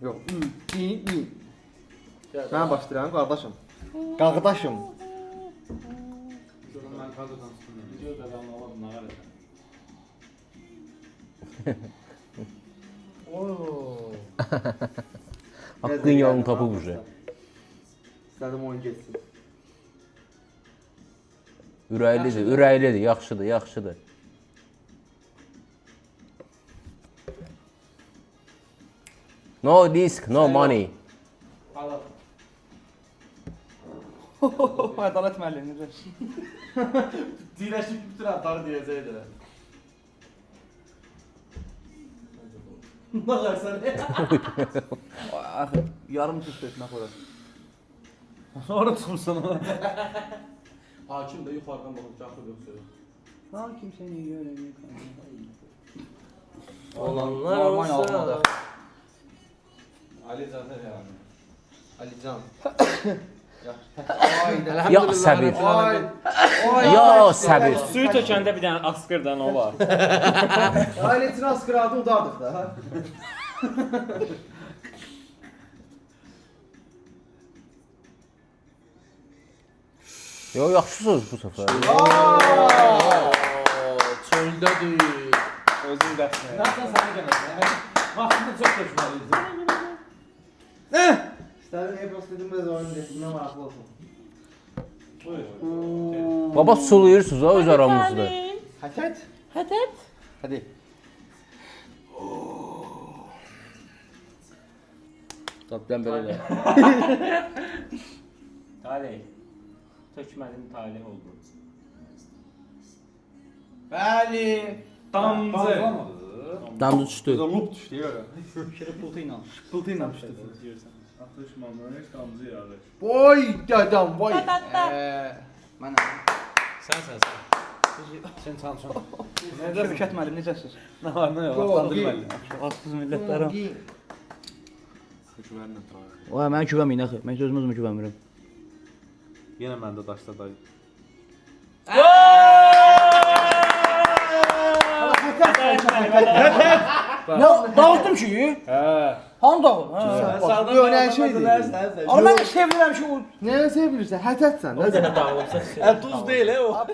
Yox. İ. Mən başlayıram, qardaşım. Qardaşım. Mən kadrodan çıxdım. Video devamlı olalım, nağar edən. Oo. Hakkın yolunu tapıb ucu. İstədim oyun geçsin. Ürəklidir, yaxşıdır. No risk, no money. Alaq. Ədalət müəllimi necə? Dirəşib bütün adları deyəcəkdir. Nağarsan. Axı yarım tüst etmək olar. Sonra çıxırsan ona. Hakim də yuxarıdan baxıb çaxır yoxsa. Ha kimsə nə görür? Olanlar Normal olmadı. Ali Cafer yani. Alican. Yox səbir. Ay. Yox səbir. Suyu tökəndə bir dənə askırdan o var. Ailətin askıradı udardıq da. Yox, yaxşısınız bu səfər. Çöldədir. Özün dərsine. Nasıl sana gələcək? Vaxtında çox köçməliyiz. İstədim e-post dedim biraz oyun geçsin. Nə maraqlı olsun. Buyur. Baba suluyursunuz ha öz aramızda. Həkət. Hadi. Tabii belə də. Talih. Tökmədim talih oldu. Bəli. Damcı. Damcı düşdü. Lup düşdü görə. Şırpıltı ilə. Şırpıltı ilə düşdü. Atışmamış damcı yağdı. Boy dadam boy. Mən Sən. Sen çalışan. Necə Şirkət müəllim necəsiz? Nə var nə yox? Atlandır müəllim. Asız millətlərəm. Güvənlə tarix. Vay mən güvənməyin axı. Mən özüm özümə güvənmirəm. Yenə məndə daşda dayı. Nə dağıtdım ki? Hə. Hanı dağıl? Ha. Bu önemli şey değil. Amma mən sevirəm ki o. Nəyə sevirsən? Hətətsən. Nə? Duz deyil o.